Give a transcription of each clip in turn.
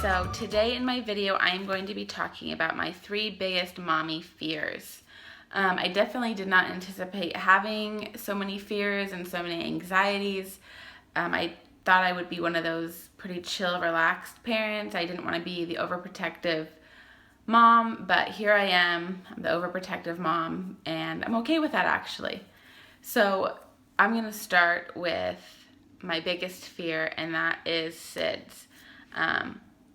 So today in my video, I am going to be talking about my 3 biggest mommy fears. I definitely did not anticipate having so many fears and so many anxieties. I thought I would be one of those pretty chill, relaxed parents. I didn't want to be the overprotective mom, but here I am. I'm the overprotective mom, and I'm okay with that actually. So I'm going to start with my biggest fear, and that is SIDS.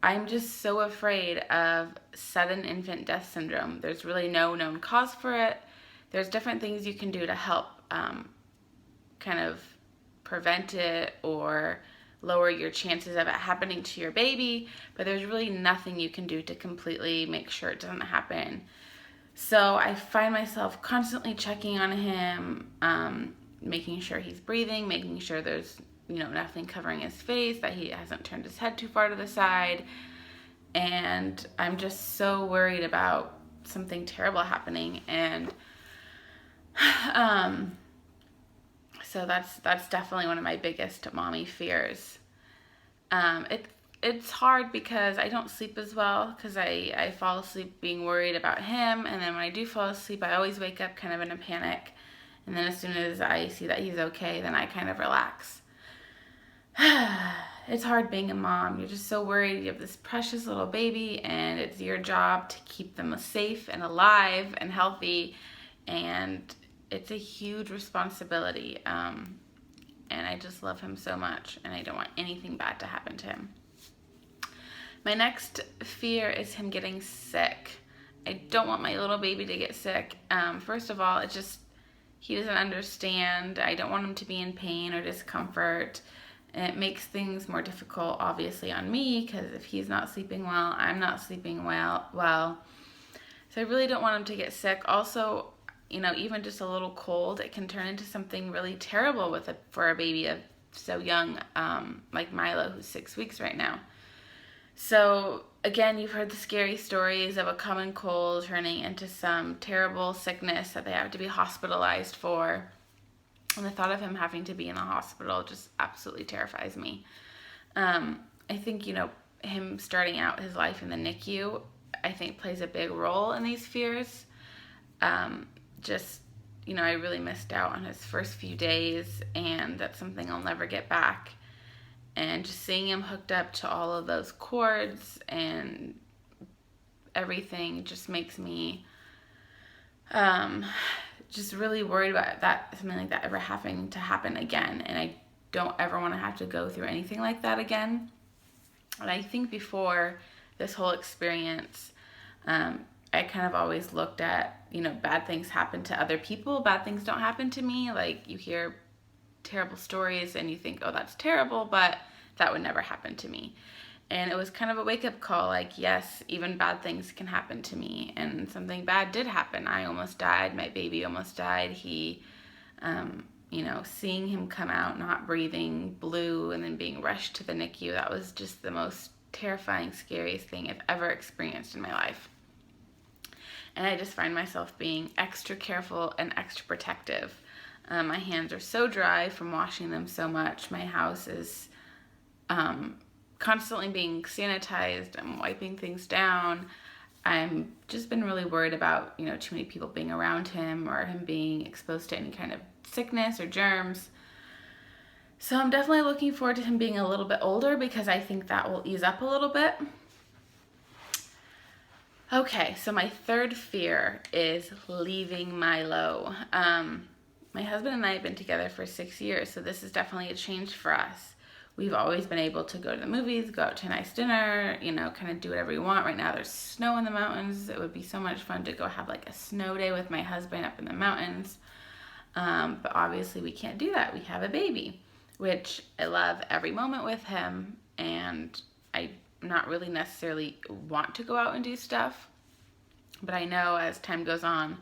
I'm just so afraid of sudden infant death syndrome. There's really no known cause for it. There's different things you can do to help kind of prevent it or lower your chances of it happening to your baby, but there's really nothing you can do to completely make sure it doesn't happen. So I find myself constantly checking on him, making sure he's breathing, making sure there's nothing covering his face, that he hasn't turned his head too far to the side. And I'm just so worried about something terrible happening. And so that's definitely one of my biggest mommy fears. It's hard because I don't sleep as well, because I fall asleep being worried about him, and then when I do fall asleep, I always wake up kind of in a panic. And then as soon as I see that he's okay, then I kind of relax. It's hard being a mom. You're just so worried. You have this precious little baby, and it's your job to keep them safe and alive and healthy, and it's a huge responsibility. And I just love him so much, and I don't want anything bad to happen to him. My next fear is him getting sick. I don't want my little baby to get sick. First of all, he doesn't understand. I don't want him to be in pain or discomfort. And it makes things more difficult, obviously, on me, because if he's not sleeping well, I'm not sleeping well. So I really don't want him to get sick. Also, even just a little cold, it can turn into something really terrible for a baby of so young, like Milo, who's 6 weeks right now. So again, you've heard the scary stories of a common cold turning into some terrible sickness that they have to be hospitalized for. And the thought of him having to be in the hospital just absolutely terrifies me. I think, him starting out his life in the NICU, I think plays a big role in these fears. I really missed out on his first few days, and that's something I'll never get back. And just seeing him hooked up to all of those cords and everything just makes me just really worried about something like that ever having to happen again. And I don't ever want to have to go through anything like that again. And I think before this whole experience, I kind of always looked at, bad things happen to other people. Bad things don't happen to me. Like, you hear terrible stories and you think, oh, that's terrible, but that would never happen to me. And it was kind of a wake-up call, like, yes, even bad things can happen to me. And something bad did happen. I almost died. My baby almost died. He, seeing him come out not breathing, blue, and then being rushed to the NICU, that was just the most terrifying, scariest thing I've ever experienced in my life. And I just find myself being extra careful and extra protective. My hands are so dry from washing them so much. My house is constantly being sanitized. I'm wiping things down. I'm just been really worried about, too many people being around him or him being exposed to any kind of sickness or germs. So I'm definitely looking forward to him being a little bit older, because I think that will ease up a little bit. Okay, so my third fear is leaving Milo. My husband and I have been together for 6 years, so this is definitely a change for us. We've always been able to go to the movies, go out to a nice dinner, kind of do whatever we want. Right now there's snow in the mountains. It would be so much fun to go have like a snow day with my husband up in the mountains. But obviously we can't do that. We have a baby, which I love every moment with him, and I not really necessarily want to go out and do stuff. But I know as time goes on,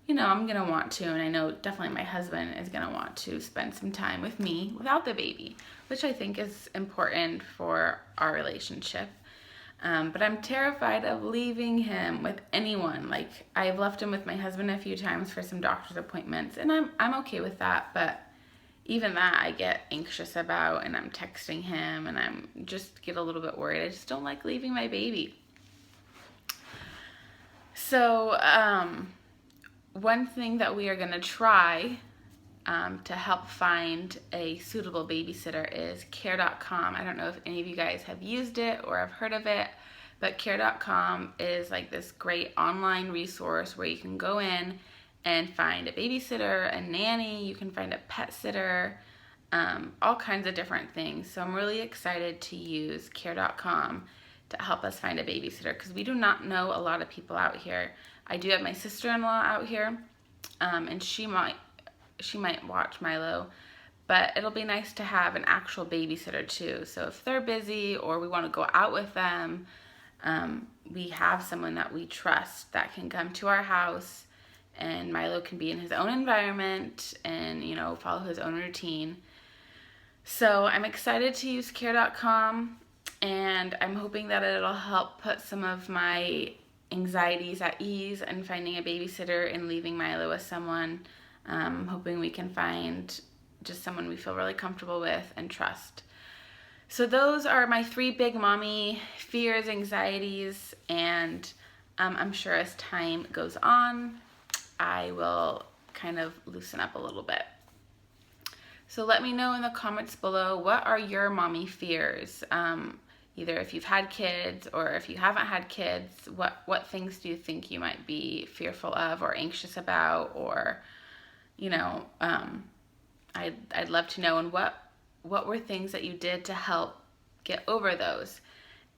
I'm going to want to, and I know definitely my husband is going to want to spend some time with me without the baby, which I think is important for our relationship. But I'm terrified of leaving him with anyone. Like, I've left him with my husband a few times for some doctor's appointments, and I'm okay with that. But even that I get anxious about, and I'm texting him, and I'm just get a little bit worried. I just don't like leaving my baby. So one thing that we are going to try to help find a suitable babysitter is care.com. I don't know if any of you guys have used it or have heard of it, but care.com is like this great online resource where you can go in and find a babysitter, a nanny, you can find a pet sitter, all kinds of different things. So I'm really excited to use care.com to help us find a babysitter, because we do not know a lot of people out here. I do have my sister-in-law out here, and she might watch Milo, but it'll be nice to have an actual babysitter too. So if they're busy or we want to go out with them, we have someone that we trust that can come to our house, and Milo can be in his own environment and, you know, follow his own routine. So I'm excited to use care.com, and I'm hoping that it'll help put some of my anxieties at ease in finding a babysitter and leaving Milo with someone. Hoping we can find just someone we feel really comfortable with and trust. So those are my 3 big mommy fears, anxieties, and I'm sure as time goes on, I will kind of loosen up a little bit. So let me know in the comments below, what are your mommy fears? Either if you've had kids or if you haven't had kids, what things do you think you might be fearful of or anxious about, or, you know, I'd love to know, and what were things that you did to help get over those?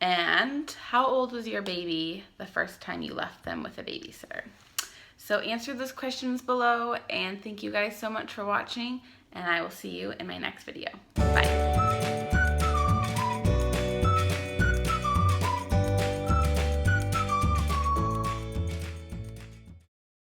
And how old was your baby the first time you left them with a babysitter? So answer those questions below, and thank you guys so much for watching, and I will see you in my next video. Bye.